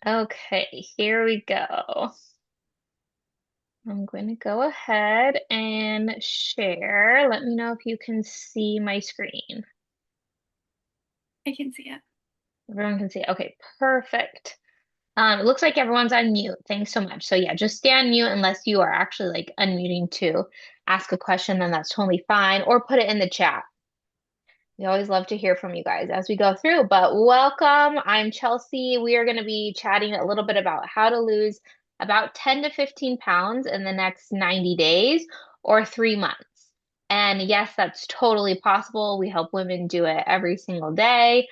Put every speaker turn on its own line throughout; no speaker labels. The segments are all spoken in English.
Okay, here we go. I'm going to go ahead and share. Let me know if you can see my screen.
I can see it.
Everyone can see. Okay, perfect. It looks like everyone's on mute. Thanks so much. So yeah, just stay on mute unless you are actually like unmuting to ask a question, then that's totally fine. Or put it in the chat. We always love to hear from you guys as we go through. But welcome. I'm Chelsea. We are going to be chatting a little bit about how to lose about 10 to 15 pounds in the next 90 days or 3 months. And yes, that's totally possible. We help women do it every single day.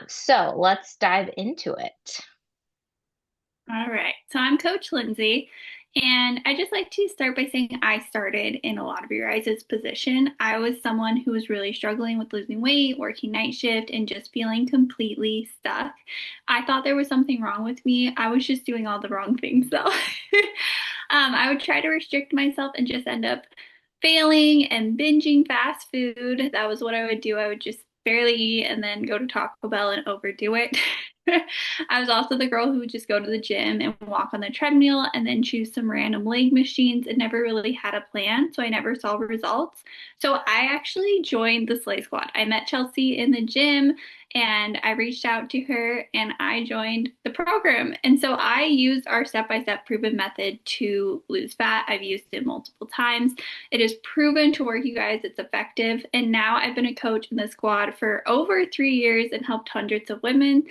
So let's dive into it.
All right. So I'm Coach Lindsay, and I just like to start by saying I started in a lot of your guys' position. I was someone who was really struggling with losing weight, working night shift, and just feeling completely stuck. I thought there was something wrong with me. I was just doing all the wrong things, though. I would try to restrict myself and just end up failing and binging fast food. That was what I would do. I would just barely eat and then go to Taco Bell and overdo it. I was also the girl who would just go to the gym and walk on the treadmill and then choose some random leg machines and never really had a plan. So I never saw results. So I actually joined the Slay Squad. I met Chelsea in the gym and I reached out to her and I joined the program. And so I used our step by step proven method to lose fat. I've used it multiple times. It is proven to work, you guys. It's effective. And now I've been a coach in the squad for over 3 years and helped hundreds of women.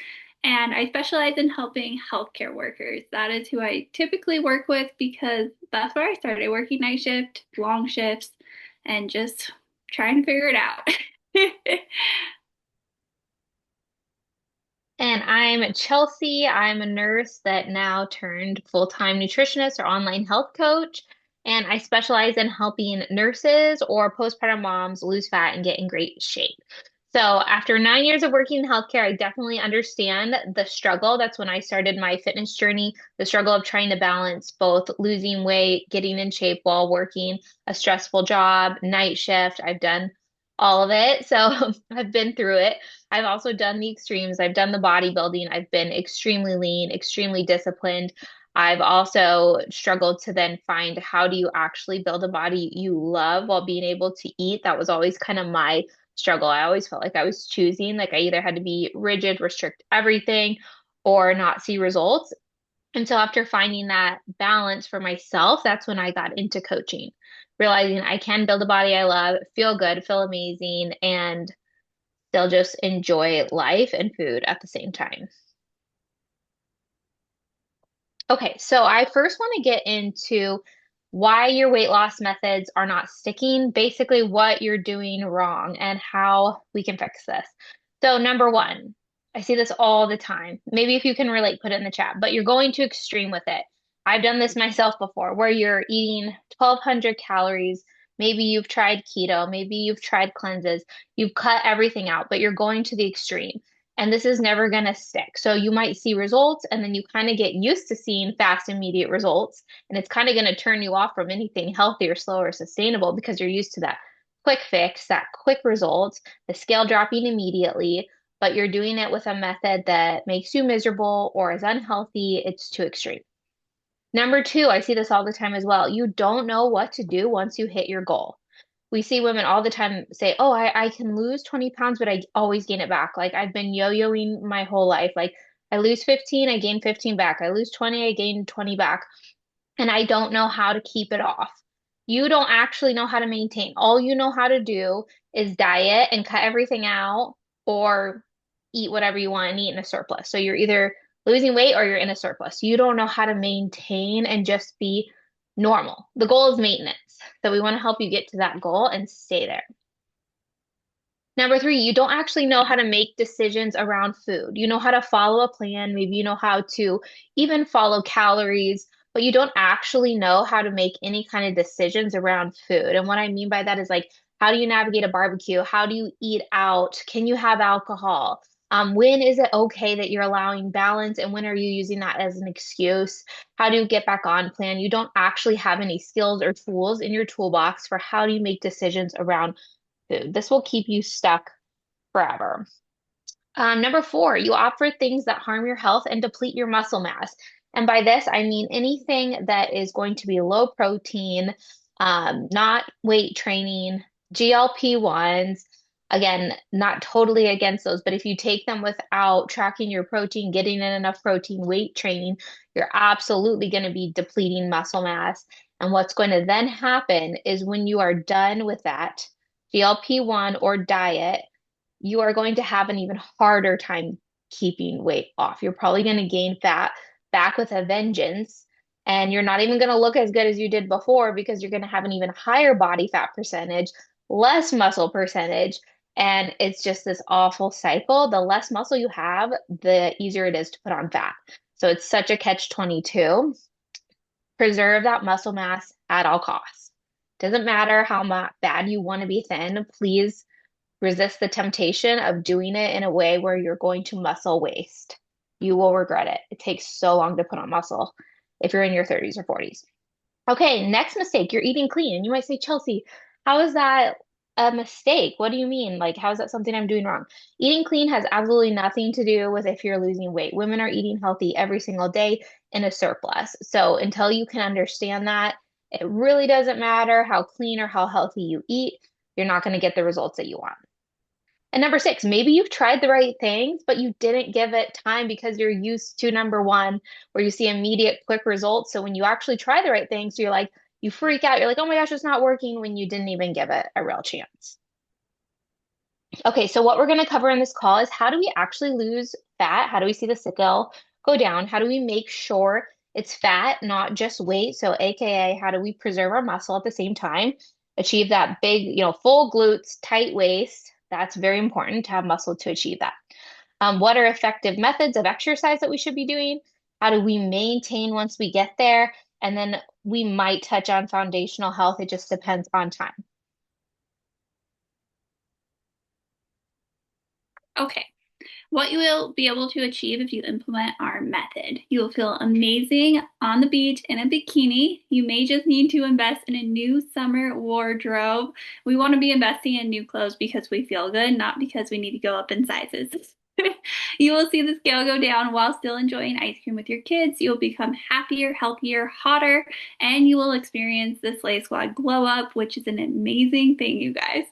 And I specialize in helping healthcare workers. That is who I typically work with because that's where I started working night shift, long shifts, and just trying to figure it out.
And I'm Chelsea. I'm a nurse that now turned full-time nutritionist or online health coach. And I specialize in helping nurses or postpartum moms lose fat and get in great shape. So after 9 years of working in healthcare, I definitely understand the struggle. That's when I started my fitness journey, the struggle of trying to balance both losing weight, getting in shape while working a stressful job, night shift. I've done all of it. So I've been through it. I've also done the extremes. I've done the bodybuilding. I've been extremely lean, extremely disciplined. I've also struggled to then find how do you actually build a body you love while being able to eat. That was always kind of my struggle. I always felt like I was choosing, like I either had to be rigid, restrict everything, or not see results. And so after finding that balance for myself, that's when I got into coaching, realizing I can build a body I love, feel good, feel amazing, and they'll just enjoy life and food at the same time. Okay, so I first want to get into why your weight loss methods are not sticking, basically what you're doing wrong and how we can fix this. So, number one, I see this all the time. Maybe if you can relate, put it in the chat, but you're going too extreme with it. I've done this myself before, where you're eating 1,200 calories. Maybe you've tried keto, maybe you've tried cleanses, you've cut everything out, but you're going to the extreme and this is never going to stick. So you might see results and then you kind of get used to seeing fast, immediate results. And it's kind of going to turn you off from anything healthy or slow or sustainable because you're used to that quick fix, that quick result, the scale dropping immediately, but you're doing it with a method that makes you miserable or is unhealthy. It's too extreme. Number two, I see this all the time as well. You don't know what to do once you hit your goal. We see women all the time say, "Oh, I can lose 20 pounds, but I always gain it back. Like I've been yo-yoing my whole life. Like I lose 15, I gain 15 back. I lose 20, I gain 20 back. And I don't know how to keep it off." You don't actually know how to maintain. All you know how to do is diet and cut everything out or eat whatever you want and eat in a surplus. So you're either losing weight or you're in a surplus. You don't know how to maintain and just be normal. The goal is maintenance. So we want to help you get to that goal and stay there. Number three, you don't actually know how to make decisions around food. You know how to follow a plan. Maybe you know how to even follow calories, but you don't actually know how to make any kind of decisions around food. And what I mean by that is like, how do you navigate a barbecue? How do you eat out? Can you have alcohol? When is it okay that you're allowing balance and when are you using that as an excuse? How do you get back on plan? You don't actually have any skills or tools in your toolbox for how do you make decisions around food. This will keep you stuck forever. Number four, you opt for things that harm your health and deplete your muscle mass. And by this, I mean anything that is going to be low protein, not weight training, GLP-1s. Again, not totally against those, but if you take them without tracking your protein, getting in enough protein, weight training, you're absolutely going to be depleting muscle mass. And what's going to then happen is when you are done with that GLP-1 or diet, you are going to have an even harder time keeping weight off. You're probably going to gain fat back with a vengeance, and you're not even going to look as good as you did before because you're going to have an even higher body fat percentage, less muscle percentage, and it's just this awful cycle. The less muscle you have, the easier it is to put on fat. So it's such a catch-22. Preserve that muscle mass at all costs. Doesn't matter how bad you want to be thin, please resist the temptation of doing it in a way where you're going to muscle waste. You will regret it. It takes so long to put on muscle if you're in your 30s or 40s. Okay, next mistake, you're eating clean. And you might say, Chelsea, how is that a mistake? What do you mean? Like, how is that something I'm doing wrong? Eating clean has absolutely nothing to do with if you're losing weight. Women are eating healthy every single day in a surplus. So until you can understand that, it really doesn't matter how clean or how healthy you eat. You're not going to get the results that you want. And number six, maybe you've tried the right things, but you didn't give it time because you're used to number one, where you see immediate, quick results. So when you actually try the right things, you're like, you freak out. You're like, oh my gosh, it's not working when you didn't even give it a real chance. Okay, so what we're going to cover in this call is how do we actually lose fat? How do we see the scale go down? How do we make sure it's fat, not just weight? So, AKA, how do we preserve our muscle at the same time? Achieve that big, full glutes, tight waist. That's very important to have muscle to achieve that. What are effective methods of exercise that we should be doing? How do we maintain once we get there? And then we might touch on foundational health. It just depends on time.
Okay. What you will be able to achieve if you implement our method. You will feel amazing on the beach in a bikini. You may just need to invest in a new summer wardrobe. We want to be investing in new clothes because we feel good, not because we need to go up in sizes. You will see the scale go down while still enjoying ice cream with your kids. You'll become happier, healthier, hotter, and you will experience the Slay Squad glow up, which is an amazing thing, you guys.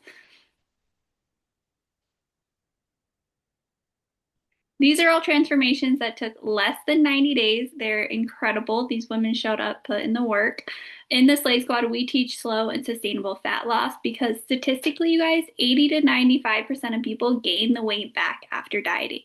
These are all transformations that took less than 90 days. They're incredible. These women showed up, put in the work. In the Slay Squad, we teach slow and sustainable fat loss because statistically, you guys, 80 to 95% of people gain the weight back after dieting.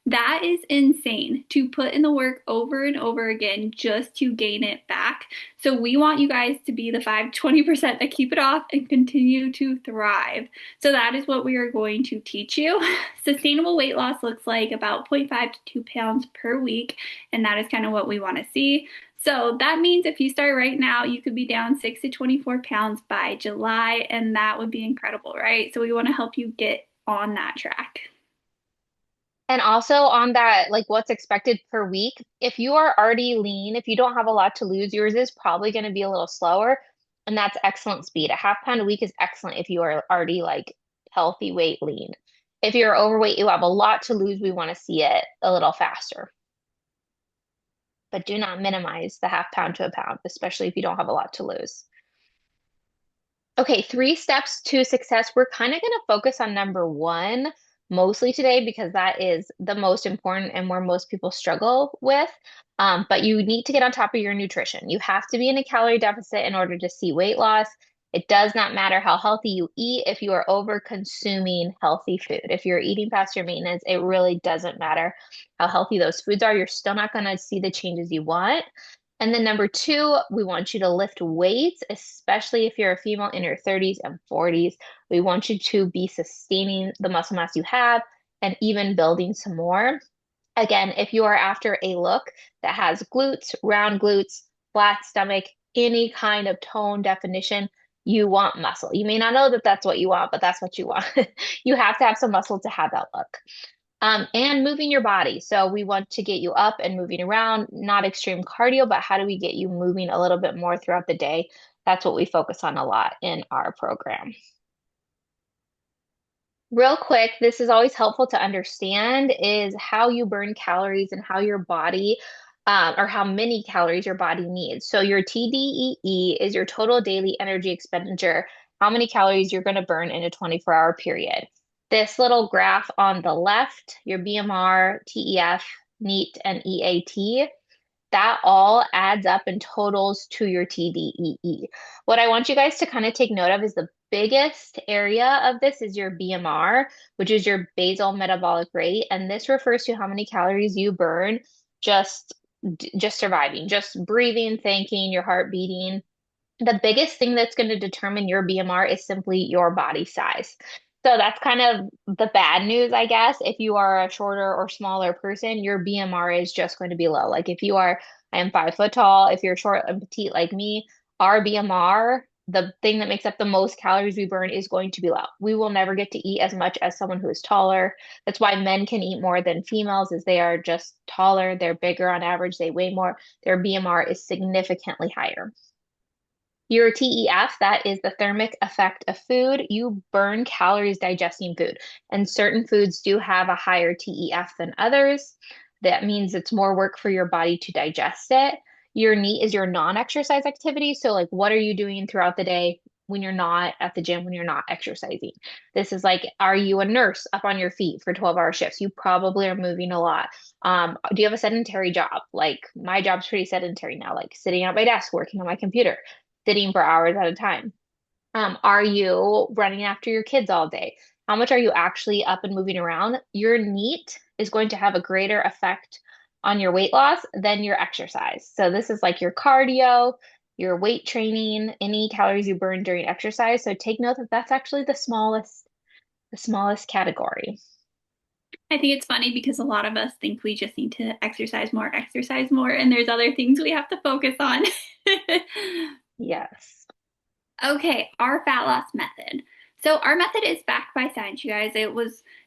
That is insane to put in the work over and over again just to gain it back. So we want you guys to be the 20% that keep it off and continue to thrive. So that is what we are going to teach you. Sustainable weight loss looks like about 0.5 to 2 pounds per week, and that is kind of what we want to see. So that means if you start right now, you could be down 6 to 24 pounds by July, and that would be incredible, right? So we want to help you get on that track.
And also on that, like what's expected per week, if you are already lean, if you don't have a lot to lose, yours is probably going to be a little slower. And that's excellent speed. A half pound a week is excellent if you are already like healthy weight lean. If you're overweight, you have a lot to lose. We want to see it a little faster. But do not minimize the half pound to a pound, especially if you don't have a lot to lose. Okay, three steps to success. We're kind of going to focus on number one mostly today because that is the most important and where most people struggle with. But you need to get on top of your nutrition. You have to be in a calorie deficit in order to see weight loss. It does not matter how healthy you eat if you are over consuming healthy food. If you're eating past your maintenance, it really doesn't matter how healthy those foods are. You're still not going to see the changes you want. And then number two, we want you to lift weights, especially if you're a female in your 30s and 40s. We want you to be sustaining the muscle mass you have and even building some more. Again, if you are after a look that has glutes, round glutes, flat stomach, any kind of tone definition, you want muscle. You may not know that that's what you want, but that's what you want. You have to have some muscle to have that look. And moving your body. So we want to get you up and moving around, not extreme cardio, but how do we get you moving a little bit more throughout the day? That's what we focus on a lot in our program. Real quick, this is always helpful to understand is how you burn calories and how your body, or how many calories your body needs. So your TDEE is your total daily energy expenditure, how many calories you're going to burn in a 24-hour period. This little graph on the left, your BMR, TEF, NEAT, and EAT, that all adds up and totals to your TDEE. What I want you guys to kind of take note of is the biggest area of this is your BMR, which is your basal metabolic rate, and this refers to how many calories you burn just just surviving, just breathing, thinking, your heart beating. The biggest thing that's going to determine your BMR is simply your body size. So that's kind of the bad news, I guess. If you are a shorter or smaller person, your BMR is just going to be low. Like if you are, I am 5 foot tall, if you're short and petite like me, our BMR, the thing that makes up the most calories we burn is going to be low. We will never get to eat as much as someone who is taller. That's why men can eat more than females, is they are just taller, they're bigger on average, they weigh more. Their BMR is significantly higher. Your TEF, that is the thermic effect of food. You burn calories digesting food, and certain foods do have a higher TEF than others. That means it's more work for your body to digest it. Your NEAT is your non-exercise activity. So, like, what are you doing throughout the day when you're not at the gym, when you're not exercising? This is like, are you a nurse up on your feet for 12-hour shifts? You probably are moving a lot. Do you have a sedentary job? Like, my job's pretty sedentary now, like sitting at my desk, working on my computer, sitting for hours at a time? Are you running after your kids all day? How much are you actually up and moving around? Your NEAT is going to have a greater effect on your weight loss than your exercise. So this is like your cardio, your weight training, any calories you burn during exercise. So take note that that's actually the smallest category.
I think it's funny because a lot of us think we just need to exercise more, and there's other things we have to focus on.
Yes.
Okay, our fat loss method. So our method is backed by science, you guys. It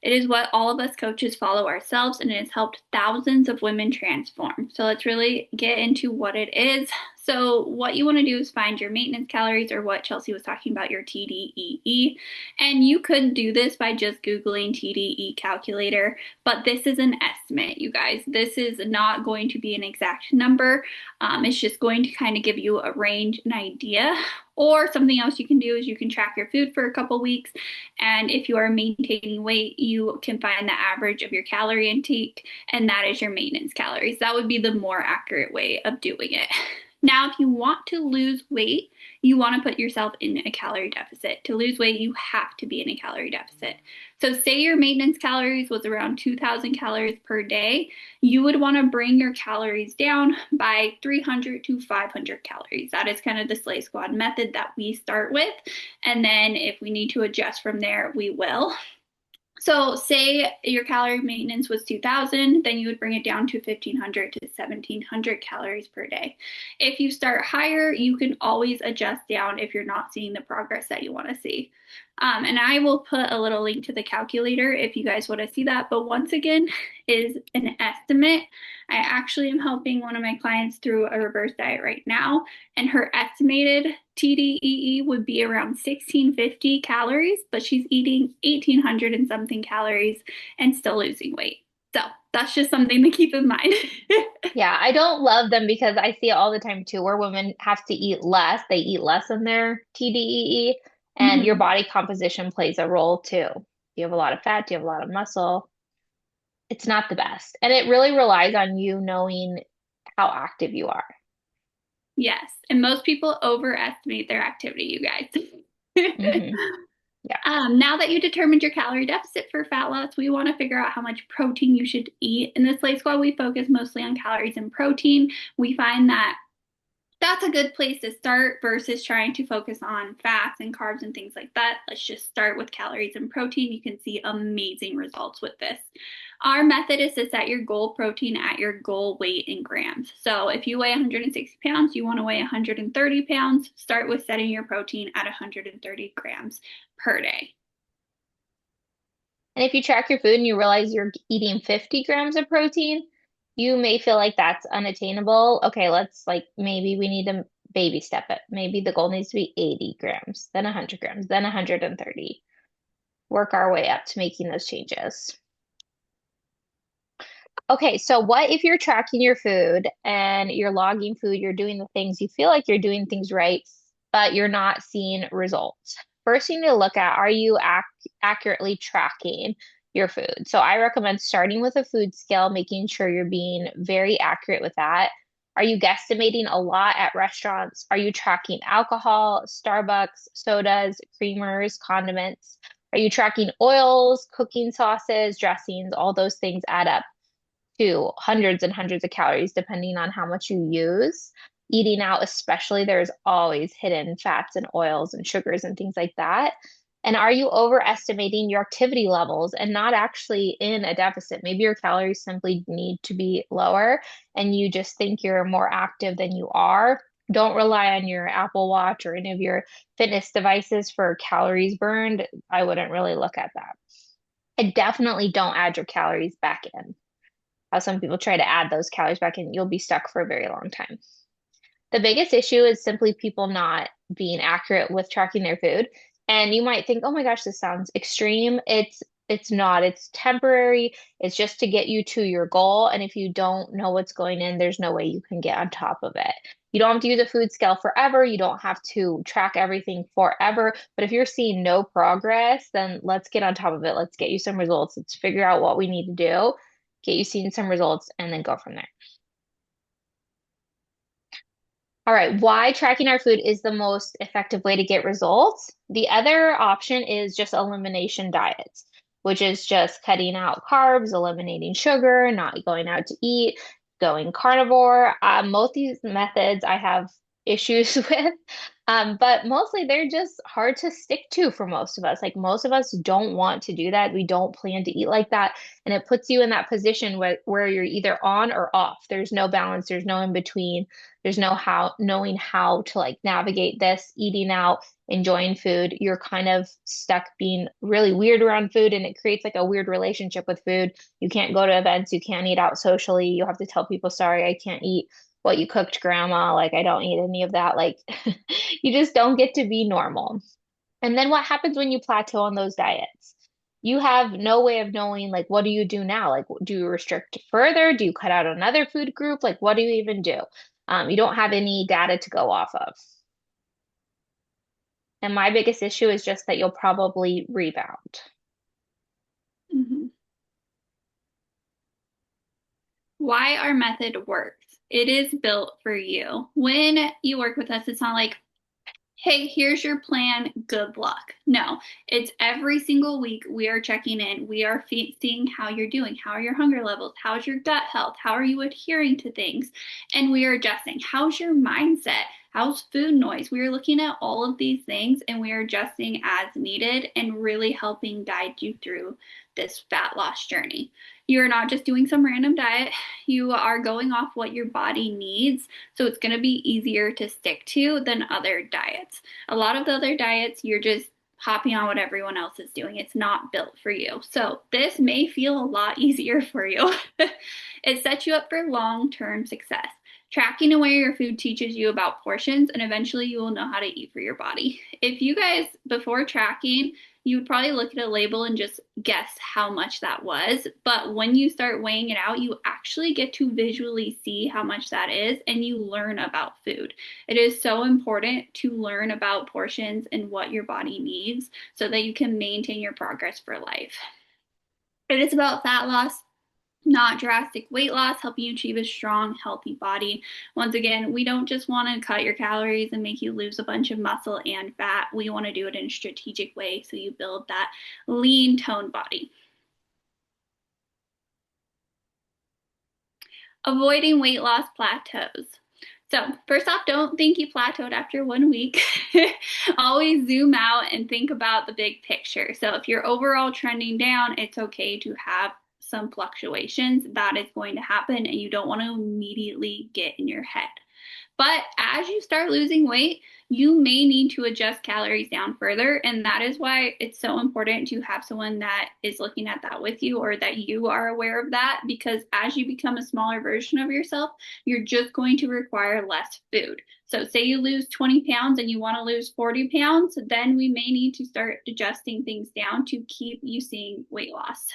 is what all of us coaches follow ourselves, and it has helped thousands of women transform. So let's really get into what it is. So what you want to do is find your maintenance calories, or what Chelsea was talking about, your TDEE. And you could do this by just Googling TDE calculator, but this is an estimate, you guys. This is not going to be an exact number. It's just going to kind of give you a range, an idea. Or something else you can do is you can track your food for a couple weeks. And if you are maintaining weight, you can find the average of your calorie intake, and that is your maintenance calories. That would be the more accurate way of doing it. Now, if you want to lose weight, you want to put yourself in a calorie deficit. To lose weight, you have to be in a calorie deficit. So, say your maintenance calories was around 2,000 calories per day, you would want to bring your calories down by 300 to 500 calories. That is kind of the Slay Squad method that we start with. And then, if we need to adjust from there, we will. So, say your calorie maintenance was 2,000, then you would bring it down to 1,500 to 1,700 calories per day. If you start higher, you can always adjust down if you're not seeing the progress that you want to see. And I will put a little link to the calculator if you guys want to see that. But once again, is an estimate. I actually am helping one of my clients through a reverse diet right now, and her estimated TDEE would be around 1,650 calories, but she's eating 1,800 and something calories and still losing weight. So that's just something to keep in mind.
Yeah, I don't love them because I see it all the time too, where women have to eat less. They eat less than their TDEE, and your
Mhm.
body composition plays a role too. You have a lot of fat, you have a lot of muscle. It's not the best. And it really relies on you knowing how active you are.
Yes, and most people overestimate their activity, you guys.
Hmm. Yeah.
Now that you determined your calorie deficit for fat loss, we want to figure out how much protein you should eat. In this Slay Squad, we focus mostly on calories and protein. We find that that's a good place to start versus trying to focus on fats and carbs and things like that. Let's just start with calories and protein. You can see amazing results with this. Our method is to set your goal protein at your goal weight in grams. So if you weigh 160 pounds, you want to weigh 130 pounds. Start with setting your protein at 130 grams per day.
And if you track your food and you realize you're eating 50 grams of protein, you may feel like that's unattainable. Okay, let's like maybe we need to baby step it. Maybe the goal needs to be 80 grams, then 100 grams, then 130. work our way up to making those changes. Okay, so what if you're tracking your food and you're logging food, you're doing the things, you feel like you're doing things right, but you're not seeing results? First thing to look at, are you accurately tracking your food? So I recommend starting with a food scale, making sure you're being very accurate with that. Are you guesstimating a lot at restaurants? Are you tracking alcohol, Starbucks, sodas, creamers, condiments? Are you tracking oils, cooking sauces, dressings? All those things add up to hundreds and hundreds of calories depending on how much you use. Eating out, especially, there's always hidden fats and oils and sugars and things like that. And are you overestimating your activity levels and not actually in a deficit? Maybe your calories simply need to be lower and you just think you're more active than you are. Don't rely on your Apple Watch or any of your fitness devices for calories burned. I wouldn't really look at that. And definitely don't add your calories back in. How some people try to add those calories back in, you'll be stuck for a very long time. The biggest issue is simply people not being accurate with tracking their food. And you might think, oh my gosh, this sounds extreme. It's not. It's temporary. It's just to get you to your goal. And if you don't know what's going in, there's no way you can get on top of it. You don't have to use a food scale forever. You don't have to track everything forever. But if you're seeing no progress, then let's get on top of it. Let's get you some results. Let's figure out what we need to do, get you seeing some results, and then go from there. All right, why tracking our food is the most effective way to get results? The other option is just elimination diets, which is just cutting out carbs, eliminating sugar, not going out to eat, going carnivore. Most of these methods I have issues with, but mostly they're just hard to stick to for most of us. Like most of us don't want to do that. We don't plan to eat like that. And it puts you in that position where you're either on or off. There's no balance, there's no in between. There's no how knowing how to like navigate this, eating out, enjoying food. You're kind of stuck being really weird around food, and it creates like a weird relationship with food. You can't go to events, you can't eat out socially. You have to tell people, sorry, I can't eat what you cooked, grandma. Like, I don't eat any of that. Like, you just don't get to be normal. And then what happens when you plateau on those diets? You have no way of knowing, like, what do you do now? Like, do you restrict further? Do you cut out another food group? Like, what do you even do? You don't have any data to go off of. And my biggest issue is just that you'll probably rebound.
Mhm. Why our method works. It is built for you. When you work with us, it's not like, hey, here's your plan, good luck. No, it's every single week we are checking in. We are seeing how you're doing. How are your hunger levels? How's your gut health? How are you adhering to things? And we are adjusting. How's your mindset? How's food noise? We are looking at all of these things and we are adjusting as needed and really helping guide you through this fat loss journey. You're not just doing some random diet, you are going off what your body needs. So it's going to be easier to stick to than other diets. A lot of the other diets, you're just hopping on what everyone else is doing. It's not built for you. So this may feel a lot easier for you. It sets you up for long-term success. Tracking away your food teaches you about portions, and eventually you will know how to eat for your body. If you guys, before tracking, you would probably look at a label and just guess how much that was. But when you start weighing it out, you actually get to visually see how much that is and you learn about food. It is so important to learn about portions and what your body needs so that you can maintain your progress for life. It is about fat loss, not drastic weight loss, helping you achieve a strong, healthy body. Once again, we don't just want to cut your calories and make you lose a bunch of muscle and fat. We want to do it in a strategic way so you build that lean, toned body. Avoiding weight loss plateaus. So, first off, don't think you plateaued after 1 week. Always zoom out and think about the big picture. So, if you're overall trending down, it's okay to have some fluctuations. That is going to happen, and you don't want to immediately get in your head. But as you start losing weight, you may need to adjust calories down further. And that is why it's so important to have someone that is looking at that with you, or that you are aware of that. Because as you become a smaller version of yourself, you're just going to require less food. So, say you lose 20 pounds and you want to lose 40 pounds, then we may need to start adjusting things down to keep you seeing weight loss.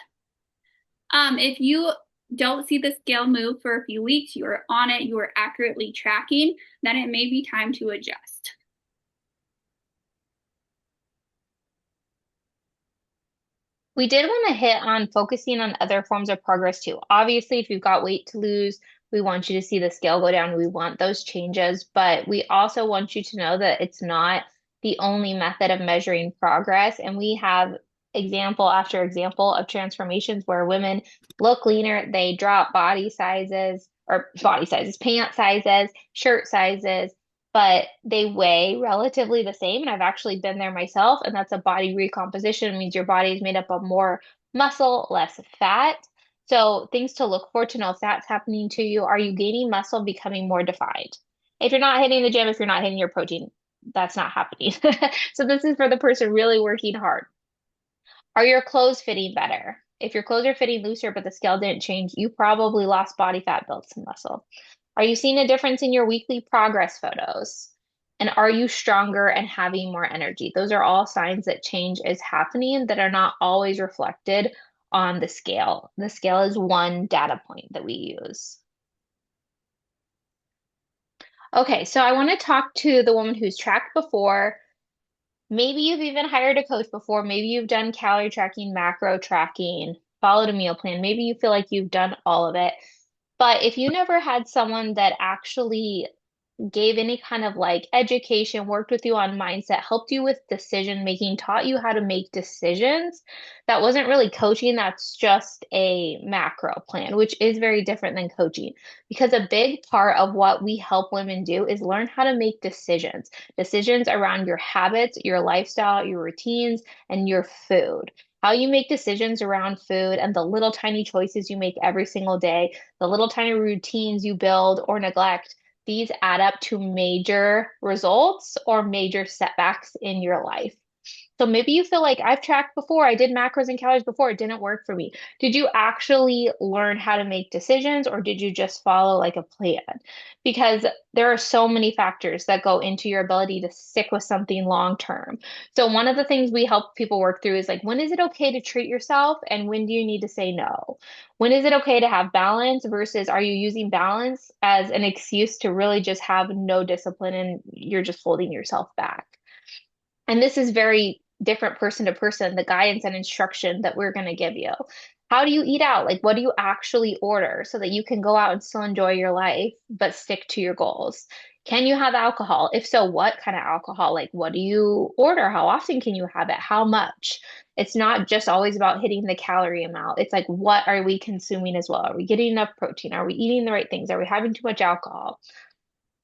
If you don't see the scale move for a few weeks, you are on it, you are accurately tracking, then it may be time to adjust.
We did want to hit on focusing on other forms of progress too. Obviously, if you've got weight to lose, we want you to see the scale go down. We want those changes, but we also want you to know that it's not the only method of measuring progress. And we have example after example of transformations where women look leaner, they drop body sizes or body sizes, pant sizes, shirt sizes, but they weigh relatively the same. And I've actually been there myself, and that's a body recomposition. It means your body is made up of more muscle, less fat. So things to look for to know if that's happening to you. Are you gaining muscle, becoming more defined? If you're not hitting the gym, if you're not hitting your protein, that's not happening. So this is for the person really working hard. Are your clothes fitting better? If your clothes are fitting looser, but the scale didn't change, you probably lost body fat, built some muscle. Are you seeing a difference in your weekly progress photos? And are you stronger and having more energy? Those are all signs that change is happening that are not always reflected on the scale. The scale is one data point that we use. Okay, so I want to talk to the woman who's tracked before. Maybe you've even hired a coach before. Maybe you've done calorie tracking, macro tracking, followed a meal plan. Maybe you feel like you've done all of it. But if you never had someone that actually gave any kind of like education, worked with you on mindset, helped you with decision making, taught you how to make decisions. That wasn't really coaching, that's just a macro plan, which is very different than coaching. Because a big part of what we help women do is learn how to make decisions, decisions around your habits, your lifestyle, your routines, and your food. How you make decisions around food and the little tiny choices you make every single day, the little tiny routines you build or neglect, these add up to major results or major setbacks in your life. So maybe you feel like I've tracked before, I did macros and calories before, it didn't work for me. Did you actually learn how to make decisions or did you just follow like a plan? Because there are so many factors that go into your ability to stick with something long term. So one of the things we help people work through is like, when is it okay to treat yourself and when do you need to say no? When is it okay to have balance versus are you using balance as an excuse to really just have no discipline and you're just holding yourself back? And this is very different person to person, the guidance and instruction that we're going to give you. How do you eat out? Like, what do you actually order so that you can go out and still enjoy your life, but stick to your goals? Can you have alcohol? If so, what kind of alcohol? Like, what do you order? How often can you have it? How much? It's not just always about hitting the calorie amount. It's like, what are we consuming as well? Are we getting enough protein? Are we eating the right things? Are we having too much alcohol?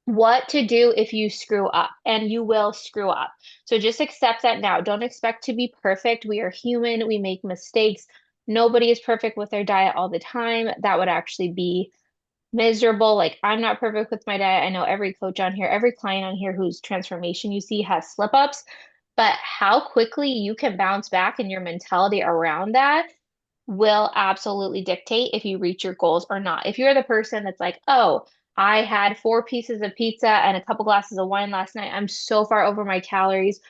What to do if you screw up, and you will screw up. So just accept that now. Don't expect to be perfect. We are human, we make mistakes. Nobody is perfect with their diet all the time. That would actually be miserable. Like, I'm not perfect with my diet. I know every coach on here, every client on here whose transformation you see has slip ups, but how quickly you can bounce back and your mentality around that will absolutely dictate if you reach your goals or not. If you're the person that's like, oh, I had 4 pieces of pizza and a couple glasses of wine last night. I'm so far over my calories.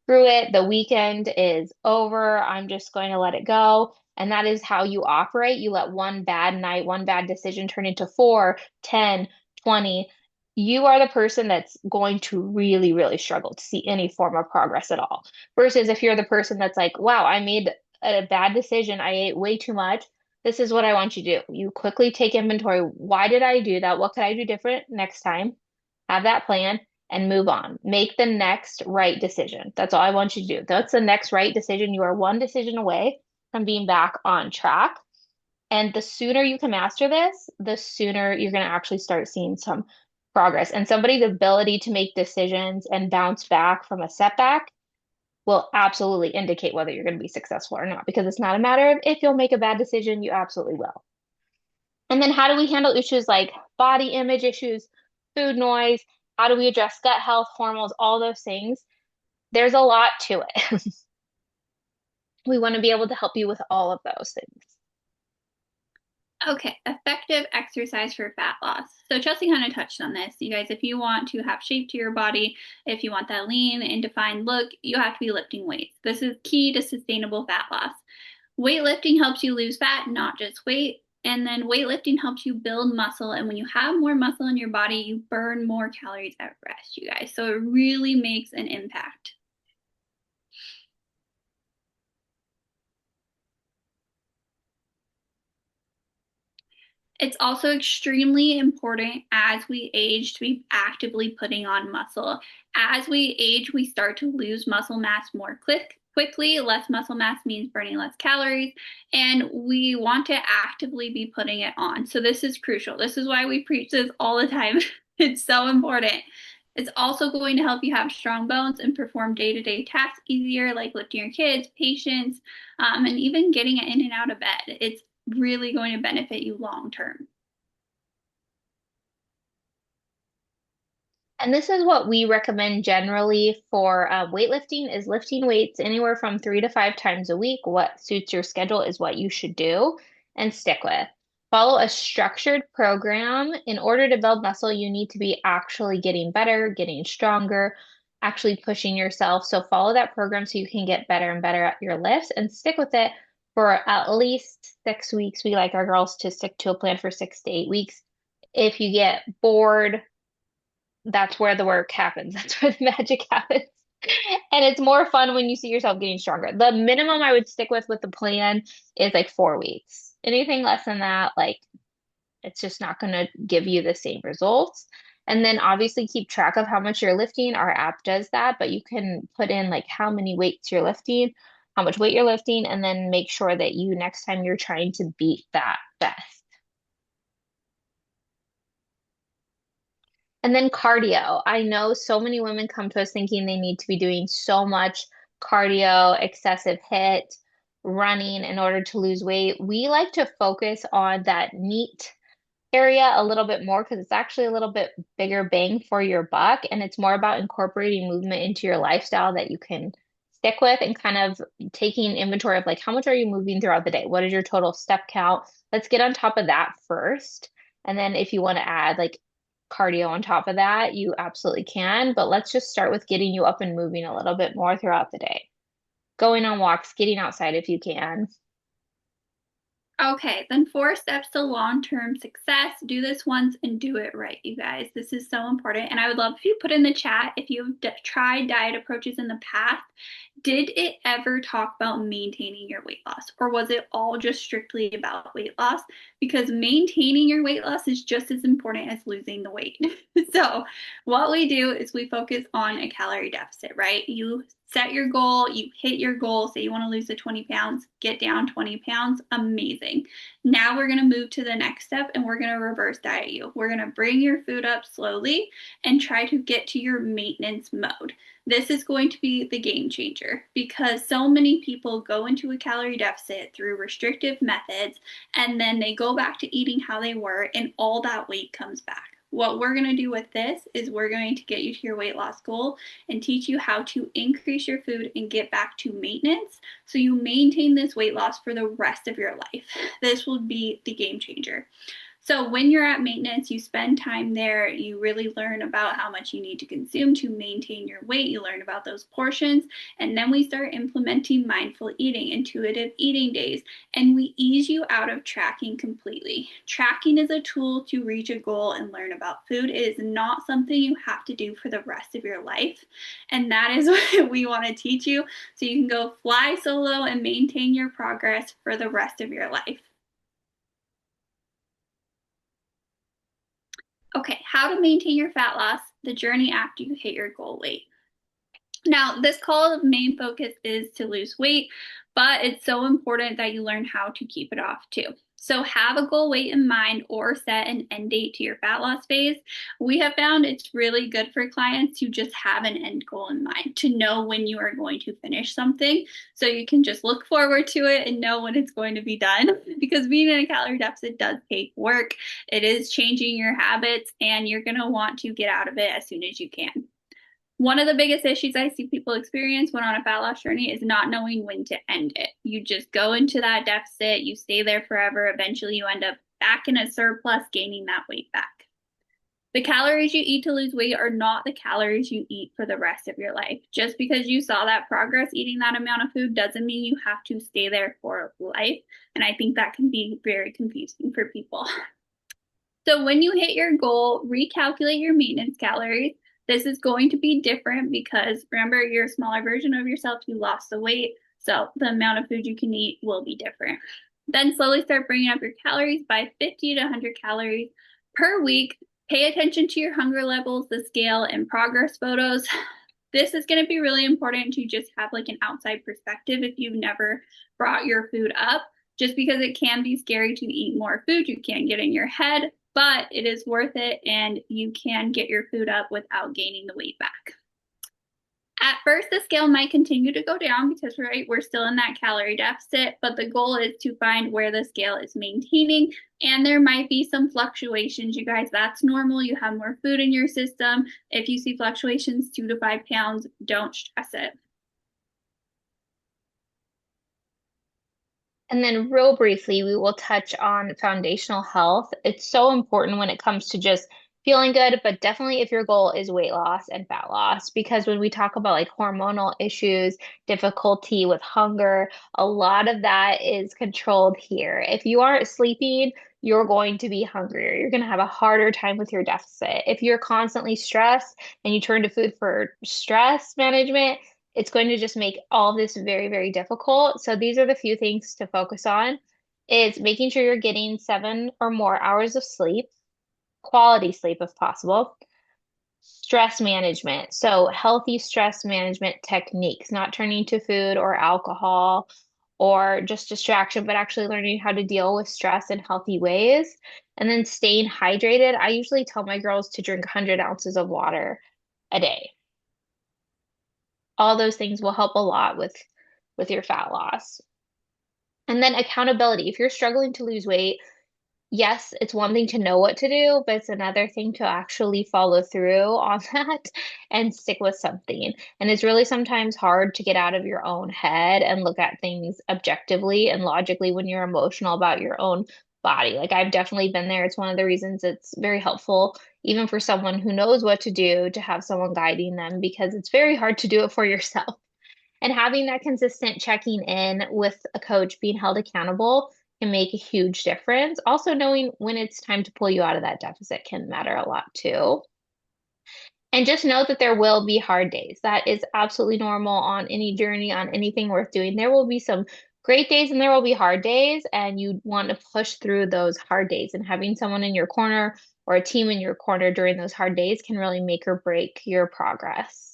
Screw it. The weekend is over. I'm just going to let it go. And that is how you operate. You let one bad night, one bad decision turn into 4, 10, 20. You are the person that's going to really, really struggle to see any form of progress at all. Versus if you're the person that's like, wow, I made a bad decision. I ate way too much. This is what I want you to do. You quickly take inventory. Why did I do that? What could I do different next time? Have that plan and move on. Make the next right decision. That's all I want you to do. That's the next right decision. You are one decision away from being back on track. And the sooner you can master this, the sooner you're going to actually start seeing some progress. And somebody's ability to make decisions and bounce back from a setback will absolutely indicate whether you're going to be successful or not, because it's not a matter of if you'll make a bad decision, you absolutely will. And then how do we handle issues like body image issues, food noise? How do we address gut health, hormones, all those things? There's a lot to it. We want to be able to help you with all of those things.
Okay, effective exercise for fat loss. So Chelsea kind of touched on this. You guys, if you want to have shape to your body, if you want that lean and defined look, you have to be lifting weights. This is key to sustainable fat loss. Weightlifting helps you lose fat, not just weight. And then weightlifting helps you build muscle. And when you have more muscle in your body, you burn more calories at rest, you guys. So it really makes an impact. It's also extremely important as we age to be actively putting on muscle. As we age, we start to lose muscle mass more quickly. Less muscle mass means burning less calories, and we want to actively be putting it on. So this is crucial. This is why we preach this all the time. It's so important. It's also going to help you have strong bones and perform day-to-day tasks easier, like lifting your kids, patients, and even getting in and out of bed. It's really going to benefit you long term.
And this is what we recommend generally for weightlifting is lifting weights anywhere from 3 to 5 times a week. What suits your schedule is what you should do and stick with. Follow a structured program. In order to build muscle, you need to be actually getting better, getting stronger, actually pushing yourself. So follow that program so you can get better and better at your lifts and stick with it for at least 6 weeks. We like our girls to stick to a plan for 6 to 8 weeks. If you get bored, that's where the work happens. That's where the magic happens. And it's more fun when you see yourself getting stronger. The minimum I would stick with the plan is like 4 weeks. Anything less than that, like it's just not going to give you the same results. And then obviously keep track of how much you're lifting. Our app does that, but you can put in like how many weights you're lifting, how much weight you're lifting, and then make sure that you next time you're trying to beat that best. And then cardio. I know so many women come to us thinking they need to be doing so much cardio, excessive hit, running in order to lose weight. We like to focus on that NEAT area a little bit more because it's actually a little bit bigger bang for your buck. And it's more about incorporating movement into your lifestyle that you can stick with and kind of taking inventory of like how much are you moving throughout the day? What is your total step count? Let's get on top of that first. And then if you want to add like cardio on top of that, you absolutely can. But let's just start with getting you up and moving a little bit more throughout the day. Going on walks, getting outside if you can.
Okay, then 4 steps to long-term success. Do this once and do it right, you guys. This is so important. And I would love if you put in the chat if you've tried diet approaches in the past. Did it ever talk about maintaining your weight loss, or was it all just strictly about weight loss? Because maintaining your weight loss is just as important as losing the weight. So, what we do is we focus on a calorie deficit, right? You set your goal, you hit your goal, say you want to lose the 20 pounds, get down 20 pounds, amazing. Now we're going to move to the next step and we're going to reverse diet you. We're going to bring your food up slowly and try to get to your maintenance mode. This is going to be the game changer because so many people go into a calorie deficit through restrictive methods and then they go back to eating how they were and all that weight comes back. What we're going to do with this is we're going to get you to your weight loss goal and teach you how to increase your food and get back to maintenance so you maintain this weight loss for the rest of your life. This will be the game changer. So when you're at maintenance, you spend time there, you really learn about how much you need to consume to maintain your weight, you learn about those portions, and then we start implementing mindful eating, intuitive eating days, and we ease you out of tracking completely. Tracking is a tool to reach a goal and learn about food. It is not something you have to do for the rest of your life, and that is what we want to teach you so you can go fly solo and maintain your progress for the rest of your life. Okay, how to maintain your fat loss, the journey after you hit your goal weight. Now, this call main focus is to lose weight, but it's so important that you learn how to keep it off too. So have a goal weight in mind or set an end date to your fat loss phase. We have found it's really good for clients to just have an end goal in mind, to know when you are going to finish something. So you can just look forward to it and know when it's going to be done because being in a calorie deficit does take work. It is changing your habits, and you're going to want to get out of it as soon as you can. One of the biggest issues I see people experience when on a fat loss journey is not knowing when to end it. You just go into that deficit, you stay there forever. Eventually, you end up back in a surplus, gaining that weight back. The calories you eat to lose weight are not the calories you eat for the rest of your life. Just because you saw that progress eating that amount of food doesn't mean you have to stay there for life. And I think that can be very confusing for people. So when you hit your goal, recalculate your maintenance calories. This is going to be different because remember, you're a smaller version of yourself. You lost the weight. So the amount of food you can eat will be different. Then slowly start bringing up your calories by 50 to 100 calories per week. Pay attention to your hunger levels, the scale, and progress photos. This is going to be really important to just have like an outside perspective if you've never brought your food up, just because it can be scary to eat more food. You can't get in your head, but it is worth it, and you can get your food up without gaining the weight back. At first, the scale might continue to go down because, right, we're still in that calorie deficit, but the goal is to find where the scale is maintaining, and there might be some fluctuations, you guys. That's normal. You have more food in your system. If you see fluctuations 2 to 5 pounds, don't stress it.
And then, real briefly, we will touch on foundational health. It's so important when it comes to just feeling good, but definitely if your goal is weight loss and fat loss, because when we talk about like hormonal issues, difficulty with hunger, a lot of that is controlled here. If you aren't sleeping, you're going to be hungrier. You're going to have a harder time with your deficit. If you're constantly stressed and you turn to food for stress management, it's going to just make all of this very, very difficult. So these are the few things to focus on is making sure you're getting 7 or more hours of sleep, quality sleep if possible. Stress management. So healthy stress management techniques, not turning to food or alcohol or just distraction, but actually learning how to deal with stress in healthy ways. And then staying hydrated. I usually tell my girls to drink 100 ounces of water a day. All those things will help a lot with your fat loss. And then accountability. If you're struggling to lose weight, yes, it's one thing to know what to do, but it's another thing to actually follow through on that and stick with something. And it's really sometimes hard to get out of your own head and look at things objectively and logically when you're emotional about your own body. Like I've definitely been there. It's one of the reasons it's very helpful, even for someone who knows what to do, to have someone guiding them because it's very hard to do it for yourself. And having that consistent checking in with a coach, being held accountable can make a huge difference. Also, knowing when it's time to pull you out of that deficit can matter a lot too. And just know that there will be hard days. That is absolutely normal on any journey, on anything worth doing. There will be some great days and there will be hard days, and you want to push through those hard days. And having someone in your corner or a team in your corner during those hard days can really make or break your progress.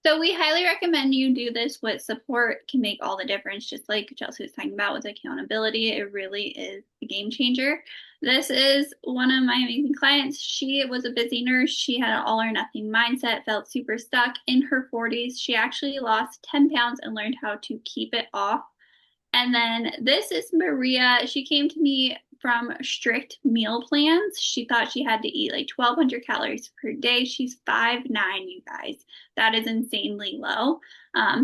So we highly recommend you do this. With support can make all the difference, just like Chelsea was talking about with accountability. It really is a game changer. This is one of my amazing clients. She was a busy nurse. She had an all or nothing mindset, felt super stuck in her 40s. She actually lost 10 pounds and learned how to keep it off. And then this is Maria. She came to me from strict meal plans. She thought she had to eat like 1,200 calories per day. She's 5'9", you guys. That is insanely low.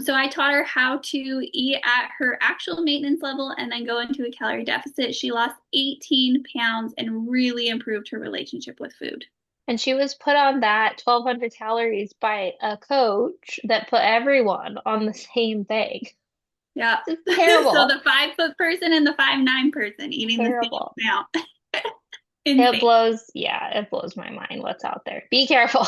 So I taught her how to eat at her actual maintenance level and then go into a calorie deficit. She lost 18 pounds and really improved her relationship with food.
And she was put on that 1,200 calories by a coach that put everyone on the same thing.
Yeah.
It's terrible.
So the 5 foot person and the 5'9" person eating
Terrible.
the same amount.
It blows, yeah, it blows my mind what's out there. Be careful.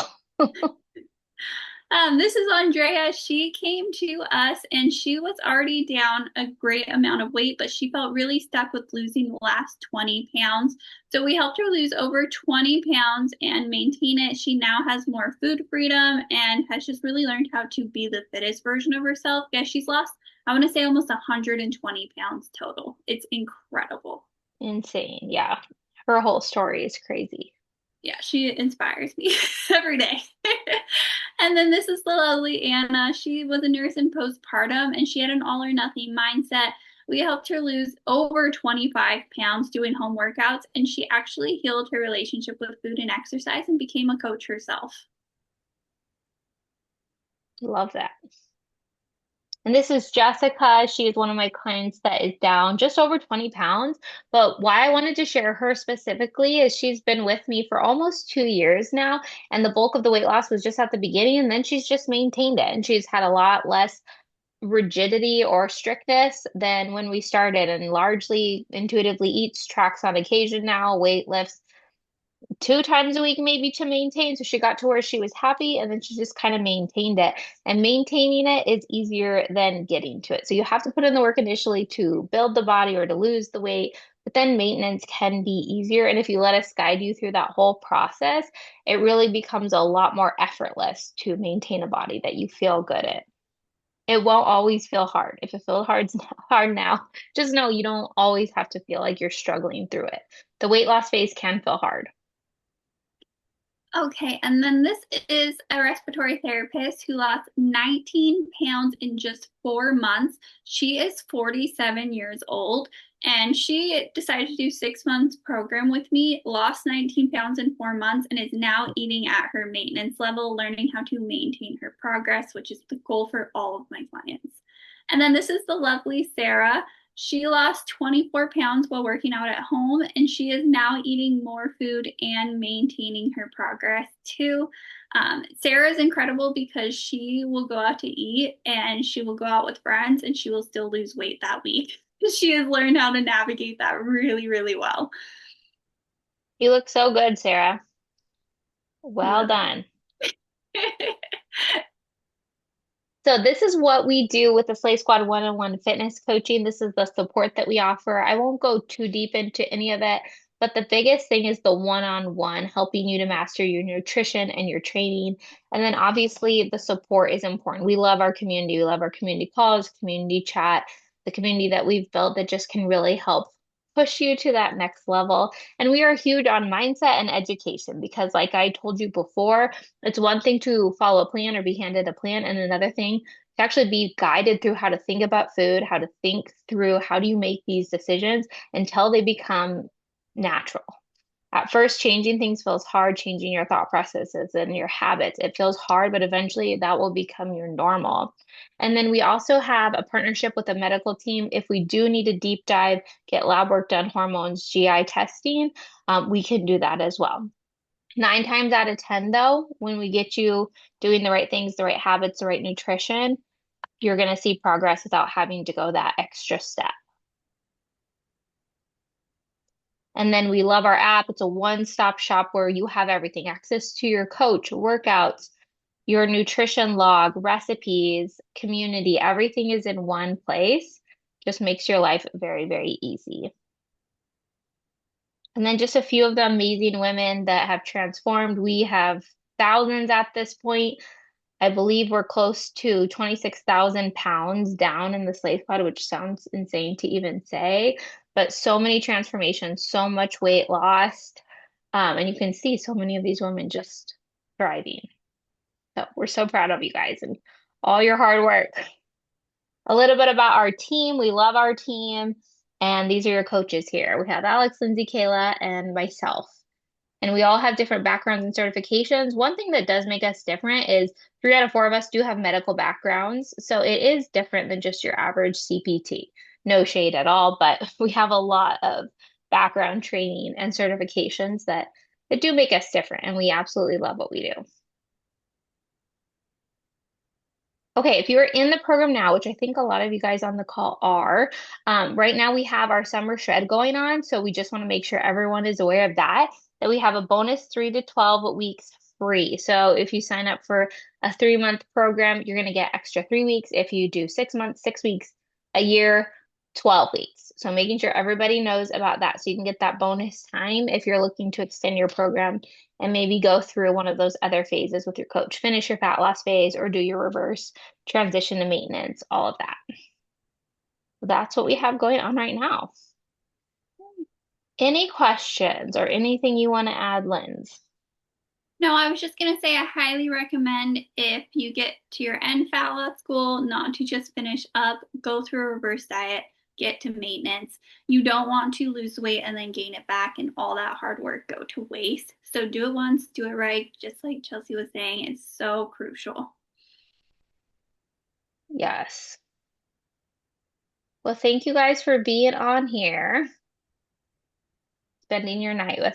This is Andrea. She came to us and she was already down a great amount of weight, but she felt really stuck with losing the last 20 pounds. So we helped her lose over 20 pounds and maintain it. She now has more food freedom and has just really learned how to be the fittest version of herself. Yeah, she's lost, I want to say, almost 120 pounds total. It's incredible.
Insane. Yeah. Her whole story is crazy.
Yeah, she inspires me every day. And then this is the lovely Anna. She was a nurse in postpartum and she had an all or nothing mindset. We helped her lose over 25 pounds doing home workouts, and she actually healed her relationship with food and exercise and became a coach herself.
Love that. And this is Jessica. She is one of my clients that is down just over 20 pounds. But why I wanted to share her specifically is she's been with me for almost 2 years now. And the bulk of the weight loss was just at the beginning. And then she's just maintained it. And she's had a lot less rigidity or strictness than when we started, and largely intuitively eats, tracks on occasion now, weight lifts 2 times a week maybe to maintain. So she got to where she was happy and then she just kind of maintained it. And maintaining it is easier than getting to it. So you have to put in the work initially to build the body or to lose the weight, but then maintenance can be easier. And if you let us guide you through that whole process, it really becomes a lot more effortless to maintain a body that you feel good in. It won't always feel hard. If it feels hard now, just know you don't always have to feel like you're struggling through it. The weight loss phase can feel hard.
Okay, and then this is a respiratory therapist who lost 19 pounds in just 4 months. She is 47 years old, and she decided to do 6 months program with me, lost 19 pounds in 4 months, and is now eating at her maintenance level, learning how to maintain her progress, which is the goal for all of my clients. And then this is the lovely Sarah. She lost 24 pounds while working out at home, and she is now eating more food and maintaining her progress too. Sarah is incredible because she will go out to eat and she will go out with friends and she will still lose weight that week. She has learned how to navigate that really, really well.
You look so good, Sarah. Well
Yeah.
done. So this is what we do with the Slay Squad one-on-one fitness coaching. This is the support that we offer. I won't go too deep into any of it, but the biggest thing is the one-on-one, helping you to master your nutrition and your training. And then obviously the support is important. We love our community. We love our community calls, community chat, the community that we've built that just can really help push you to that next level. And we are huge on mindset and education because, like I told you before, it's one thing to follow a plan or be handed a plan, and another thing to actually be guided through how to think about food, how to think through how do you make these decisions until they become natural. At first, changing things feels hard, changing your thought processes and your habits. It feels hard, but eventually that will become your normal. And then we also have a partnership with a medical team. If we do need a deep dive, get lab work done, hormones, GI testing, we can do that as well. 9 times out of 10, though, when we get you doing the right things, the right habits, the right nutrition, you're going to see progress without having to go that extra step. And then we love our app. It's a one-stop shop where you have everything, access to your coach, workouts, your nutrition log, recipes, community. Everything is in one place. Just makes your life very, very easy. And then just a few of the amazing women that have transformed. We have thousands at this point. I believe we're close to 26,000 pounds down in the Slay Squad, which sounds insane to even say, but so many transformations, so much weight lost. And you can see so many of these women just thriving. So we're so proud of you guys and all your hard work. A little bit about our team. We love our team. And these are your coaches here. We have Alex, Lindsay, Kayla, and myself. And we all have different backgrounds and certifications. One thing that does make us different is 3 out of 4 of us do have medical backgrounds. So it is different than just your average CPT. No shade at all, but we have a lot of background training and certifications that do make us different. And we absolutely love what we do. Okay, if you're in the program now, which I think a lot of you guys on the call are, right now we have our summer shred going on. So we just want to make sure everyone is aware of that we have a bonus 3 to 12 weeks free. So if you sign up for a 3-month program, you're going to get extra 3 weeks. If you do 6 months, 6 weeks, a year, 12 weeks. So making sure everybody knows about that so you can get that bonus time if you're looking to extend your program and maybe go through one of those other phases with your coach, finish your fat loss phase or do your reverse transition to maintenance, all of that. That's what we have going on right now. Any questions or anything you want to add, Linz?
No, I was just going to say I highly recommend if you get to your end fat loss goal, not to just finish up, go through a reverse diet, get to maintenance. You don't want to lose weight and then gain it back and all that hard work go to waste. So do it once, do it right, just like Chelsea was saying, it's so crucial.
Yes. Well, thank you guys for being on here, spending your night with